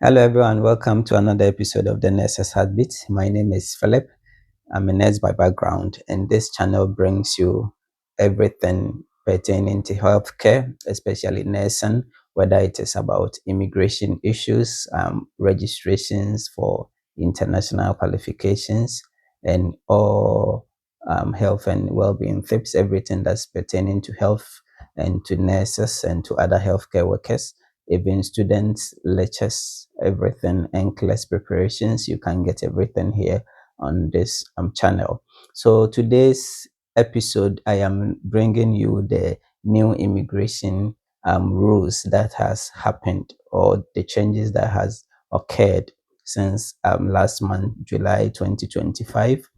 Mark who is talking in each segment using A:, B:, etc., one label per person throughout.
A: Hello, everyone. Welcome to another episode of the Nurses Heartbeat. My name is Philip. I'm a nurse by background, and this channel brings you everything pertaining to healthcare, especially nursing, whether it is about immigration issues, registrations for international qualifications, and all health and well-being tips, everything that's pertaining to health and to nurses and to other healthcare workers, even students, lectures, everything, and class preparations. You can get everything here on this channel. So today's episode, I am bringing you the new immigration rules that has happened, or the changes that has occurred since last month, July 2025.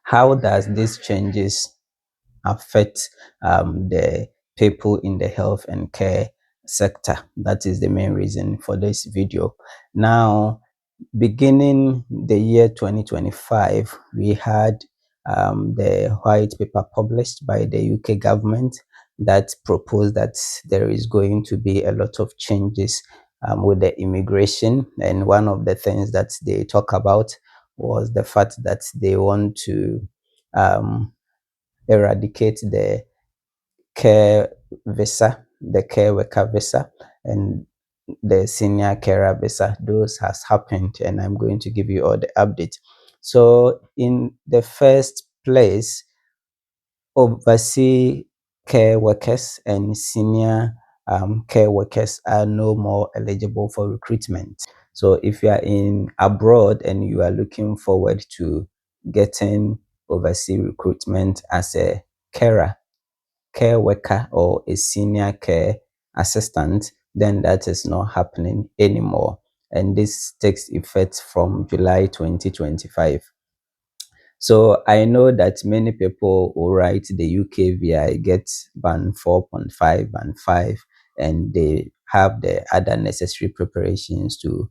A: How does these changes affect the people in the health and care sector? That is the main reason for this video. Now, beginning the year 2025, we had the white paper published by the UK government that proposed that there is going to be a lot of changes with the immigration. And one of the things that they talk about was the fact that they want to um, eradicate the care visa, the care worker visa, and the senior carer visa. Those has happened, and I'm going to give you all the updates. So in the first place, overseas care workers and senior care workers are no more eligible for recruitment. So if you are in abroad and you are looking forward to getting overseas recruitment as a carer, care worker, or a senior care assistant, then that is not happening anymore. And this takes effect from July 2025. So I know that many people will write the UKVI, get band 4.5, band 5, and they have the other necessary preparations to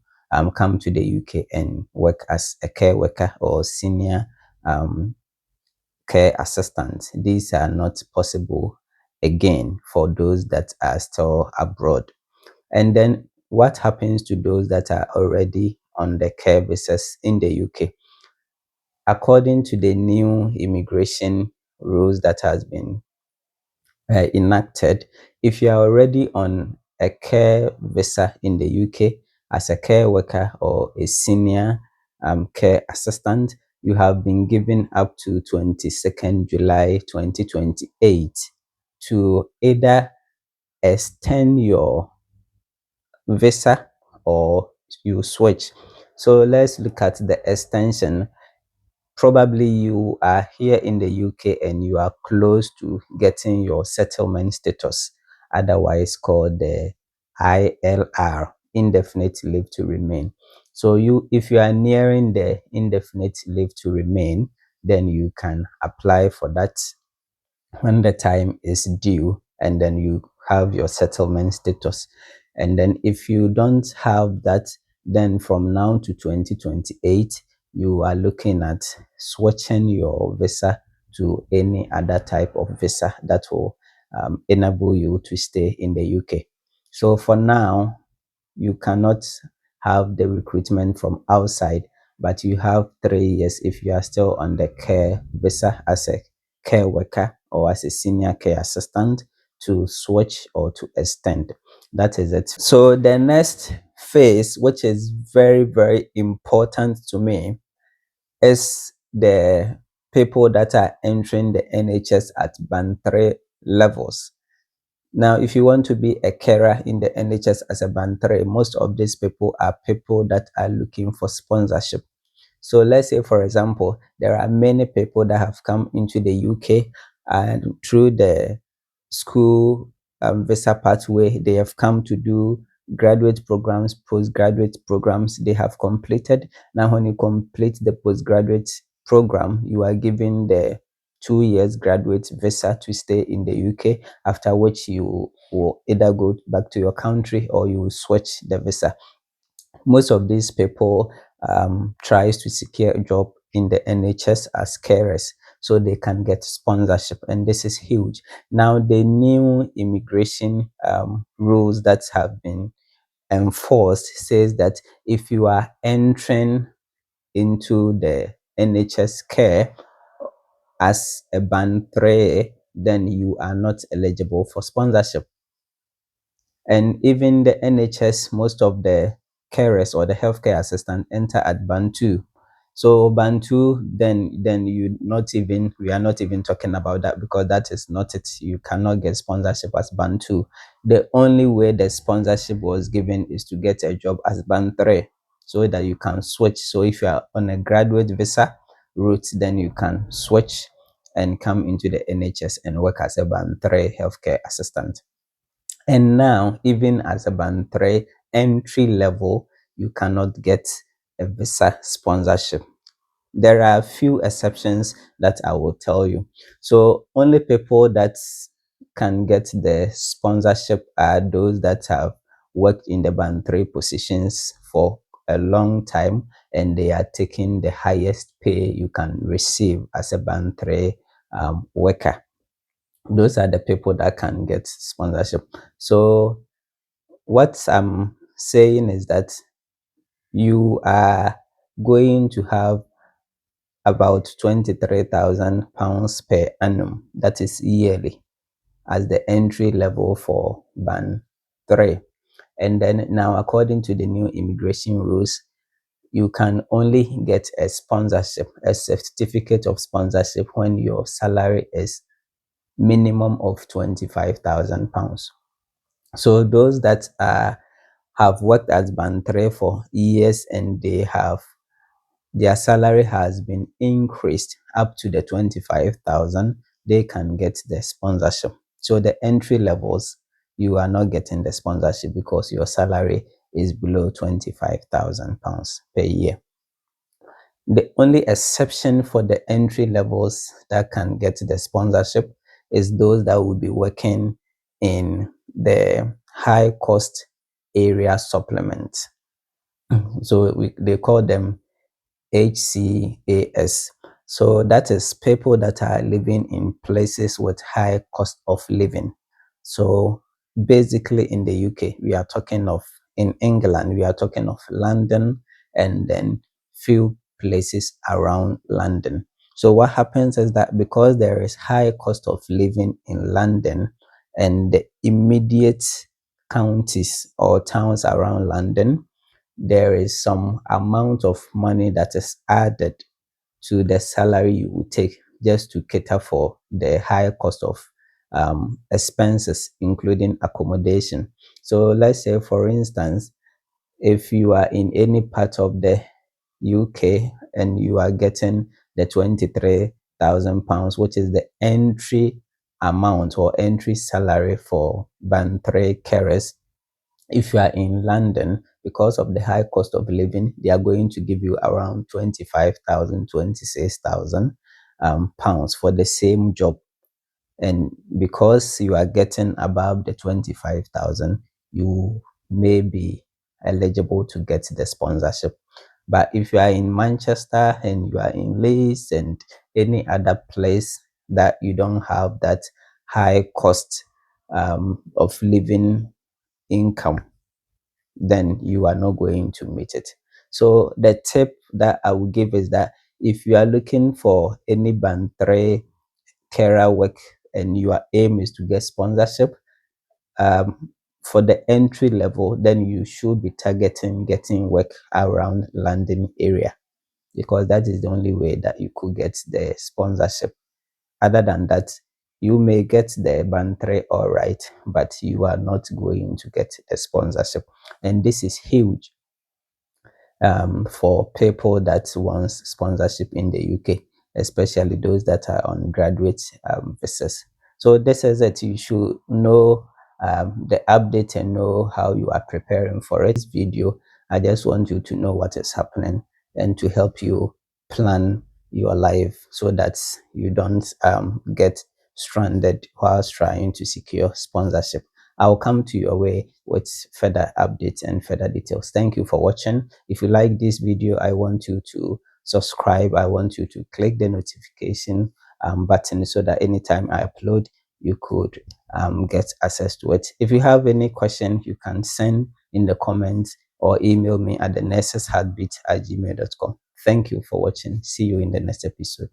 A: come to the UK and work as a care worker or senior um, care assistants. These are not possible again for those that are still abroad. And then what happens to those that are already on the care visas in the UK? According to the new immigration rules that has been enacted, if you are already on a care visa in the UK as a care worker or a senior care assistant, you have been given up to 22nd July 2028 to either extend your visa or you switch. So let's look at the extension. Probably you are here in the UK and you are close to getting your settlement status, otherwise called the ILR, indefinite leave to remain. So if you are nearing the indefinite leave to remain, then you can apply for that when the time is due, and then you have your settlement status. And then if you don't have that, then from now to 2028, you are looking at switching your visa to any other type of visa that will enable you to stay in the UK. So for now, you cannot have the recruitment from outside, but you have 3 years if you are still on the care visa as a care worker or as a senior care assistant to switch or to extend. That is it. So the next phase, which is very, very important to me, is the people that are entering the NHS at band 3 levels. Now, if you want to be a carer in the NHS as a band 3, most of these people are people that are looking for sponsorship. So let's say, for example, there are many people that have come into the UK and through the school visa pathway, they have come to do graduate programs, postgraduate programs they have completed. Now, when you complete the postgraduate program, you are given the 2 years graduate visa to stay in the UK, after which you will either go back to your country or you will switch the visa. Most of these people tries to secure a job in the NHS as carers so they can get sponsorship, and this is huge. Now, the new immigration rules that have been enforced says that if you are entering into the NHS care as a band 3, then you are not eligible for sponsorship. And even the NHS, most of the carers or the healthcare assistant enter at band 2. So band 2, then we are not even talking about that, because that is not it. You cannot get sponsorship as band 2. The only way the sponsorship was given is to get a job as band 3, so that you can switch. So if you are on a graduate visa route, then you can switch and come into the NHS and work as a band 3 healthcare assistant. And now, even as a band 3 entry level, you cannot get a visa sponsorship. There are a few exceptions that I will tell you. So only people that can get the sponsorship are those that have worked in the band 3 positions for a long time, and they are taking the highest pay you can receive as a band 3 worker. Those are the people that can get sponsorship. So what I'm saying is that you are going to have about £23,000 per annum, that is yearly, as the entry level for band 3. And then now, according to the new immigration rules, you can only get a sponsorship, a certificate of sponsorship, when your salary is minimum of £25,000. So those that have worked as band 3 for years, and their salary has been increased up to the 25,000, they can get the sponsorship. So the entry levels, you are not getting the sponsorship because your salary is below £25,000 per year. The only exception for the entry levels that can get the sponsorship is those that will be working in the high cost area supplement. So they call them HCAS. So that is people that are living in places with high cost of living. So basically in the UK, we are talking of, in England, we are talking of London, and then few places around London. So what happens is that because there is high cost of living in London, and the immediate counties or towns around London, there is some amount of money that is added to the salary you will take, just to cater for the high cost of expenses, including accommodation. So let's say, for instance, if you are in any part of the UK and you are getting the £23,000, which is the entry amount or entry salary for band 3 carers, if you are in London, because of the high cost of living, they are going to give you around 25,000, 26,000 pounds for the same job. And because you are getting above the 25,000, you may be eligible to get the sponsorship. But if you are in Manchester and you are in Leeds and any other place that you don't have that high cost of living income, then you are not going to meet it. So the tip that I will give is that if you are looking for any band 3 carer work and your aim is to get sponsorship, for the entry level, then you should be targeting getting work around London area, because that is the only way that you could get the sponsorship. Other than that, you may get the band 3 all right, but you are not going to get a sponsorship. And this is huge for people that want sponsorship in the UK, especially those that are on graduate visas. So this is it. You should know the update and know how you are preparing for it. This video, I just want you to know what is happening and to help you plan your life so that you don't get stranded whilst trying to secure sponsorship. I'll come to your way with further updates and further details. Thank you for watching. If you like this video, I want you to subscribe. I want you to click the notification button so that anytime I upload, you could get access to it. If you have any question, you can send in the comments or email me at the nurses heartbeat@gmail.com. Thank you for watching. See you in the next episode.